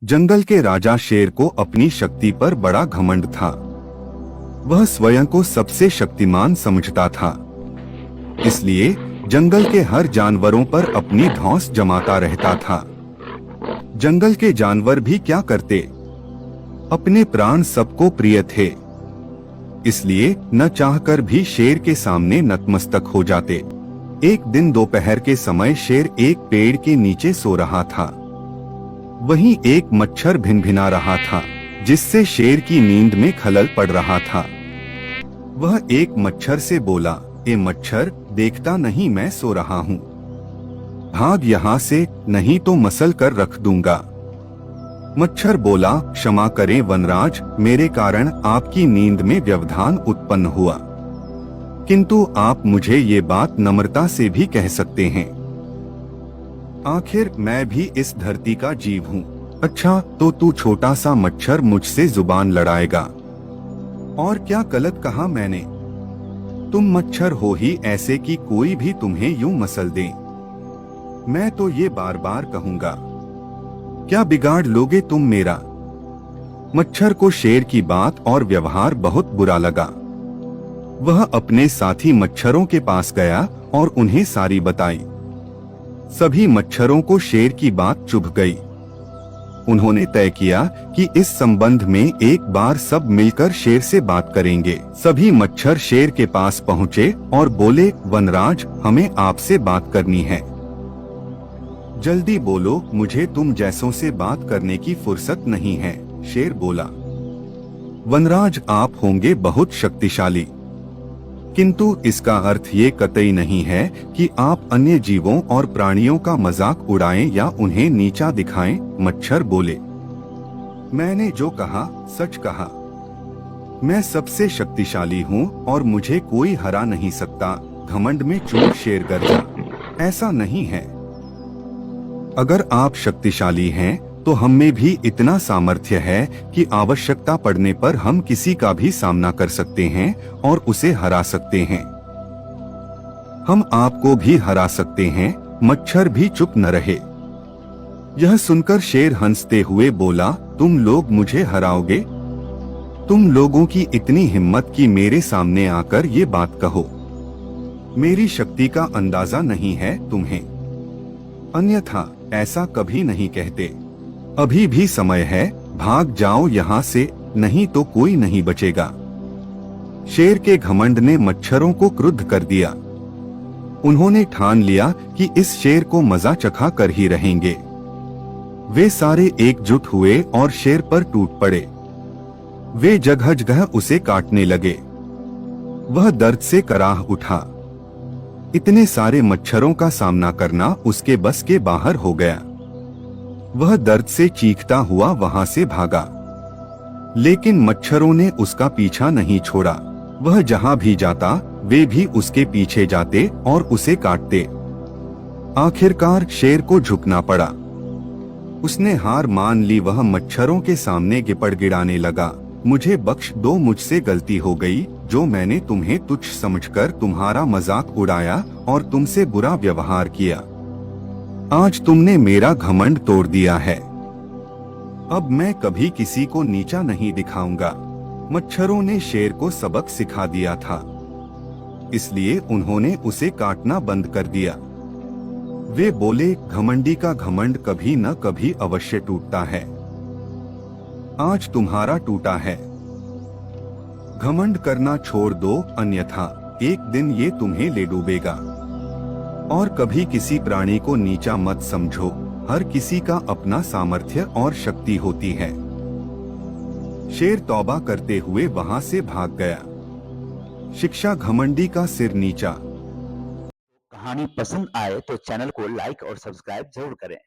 जंगल के राजा शेर को अपनी शक्ति पर बड़ा घमंड था। वह स्वयं को सबसे शक्तिमान समझता था, इसलिए जंगल के हर जानवरों पर अपनी धौंस जमाता रहता था। जंगल के जानवर भी क्या करते, अपने प्राण सबको प्रिय थे, इसलिए न चाहकर भी शेर के सामने नतमस्तक हो जाते। एक दिन दोपहर के समय शेर एक पेड़ के नीचे सो रहा था। वहीं एक मच्छर भिनभिना रहा था, जिससे शेर की नींद में खलल पड़ रहा था। वह एक मच्छर से बोला, ए मच्छर, देखता नहीं मैं सो रहा हूँ, भाग यहाँ से, नहीं तो मसल कर रख दूंगा। मच्छर बोला, क्षमा करें वनराज, मेरे कारण आपकी नींद में व्यवधान उत्पन्न हुआ, किंतु आप मुझे ये बात नम्रता से भी कह सकते हैं। आखिर मैं भी इस धरती का जीव हूँ। अच्छा, तो तू छोटा सा मच्छर मुझसे जुबान लड़ाएगा? और क्या गलत कहा मैंने? तुम मच्छर हो ही ऐसे कि कोई भी तुम्हें यूं मसल दे। मैं तो ये बार बार कहूंगा, क्या बिगाड़ लोगे तुम मेरा? मच्छर को शेर की बात और व्यवहार बहुत बुरा लगा। वह अपने साथी मच्छरों के पास गया और उन्हें सारी बताई। सभी मच्छरों को शेर की बात चुभ गई। उन्होंने तय किया कि इस संबंध में एक बार सब मिलकर शेर से बात करेंगे। सभी मच्छर शेर के पास पहुँचे और बोले, वनराज, हमें आपसे बात करनी है, जल्दी बोलो, मुझे तुम जैसों से बात करने की फुर्सत नहीं है। शेर बोला, वनराज, आप होंगे बहुत शक्तिशाली, किंतु इसका अर्थ ये कतई नहीं है कि आप अन्य जीवों और प्राणियों का मजाक उड़ाएं या उन्हें नीचा दिखाएं। मच्छर बोले, मैंने जो कहा सच कहा। मैं सबसे शक्तिशाली हूँ और मुझे कोई हरा नहीं सकता। घमंड में चूर शेर गरजा। ऐसा नहीं है। अगर आप शक्तिशाली हैं तो हम में भी इतना सामर्थ्य है कि आवश्यकता पड़ने पर हम किसी का भी सामना कर सकते हैं और उसे हरा सकते हैं। हम आपको भी हरा सकते हैं। मच्छर भी चुप न रहे। यह सुनकर शेर हंसते हुए बोला, तुम लोग मुझे हराओगे? तुम लोगों की इतनी हिम्मत कि मेरे सामने आकर ये बात कहो। मेरी शक्ति का अंदाजा नहीं है तुम्हें, अन्यथा ऐसा कभी नहीं कहते। अभी भी समय है, भाग जाओ यहाँ से, नहीं तो कोई नहीं बचेगा। शेर के घमंड ने मच्छरों को क्रुद्ध कर दिया। उन्होंने ठान लिया कि इस शेर को मजा चखा कर ही रहेंगे। वे सारे एकजुट हुए और शेर पर टूट पड़े। वे जगह जगह उसे काटने लगे। वह दर्द से कराह उठा। इतने सारे मच्छरों का सामना करना उसके बस के बाहर हो गया। वह दर्द से चीखता हुआ वहां से भागा, लेकिन मच्छरों ने उसका पीछा नहीं छोड़ा। वह जहां भी जाता वे भी उसके पीछे जाते और उसे काटते। आखिरकार शेर को झुकना पड़ा। उसने हार मान ली। वह मच्छरों के सामने गिड़गिड़ाने लगा, मुझे बख्श दो, मुझसे गलती हो गई। जो मैंने तुम्हें तुच्छ समझकर तुम्हारा मजाक उड़ाया और तुमसे बुरा व्यवहार किया, आज तुमने मेरा घमंड तोड़ दिया है। अब मैं कभी किसी को नीचा नहीं दिखाऊंगा। मच्छरों ने शेर को सबक सिखा दिया था, इसलिए उन्होंने उसे काटना बंद कर दिया। वे बोले, घमंडी का घमंड कभी न कभी अवश्य टूटता है। आज तुम्हारा टूटा है। घमंड करना छोड़ दो, अन्यथा एक दिन ये तुम्हें ले डूबेगा। और कभी किसी प्राणी को नीचा मत समझो। हर किसी का अपना सामर्थ्य और शक्ति होती है। शेर तौबा करते हुए वहां से भाग गया। शिक्षा, घमंडी का सिर नीचा। कहानी पसंद आए तो चैनल को लाइक और सब्सक्राइब जरूर करें।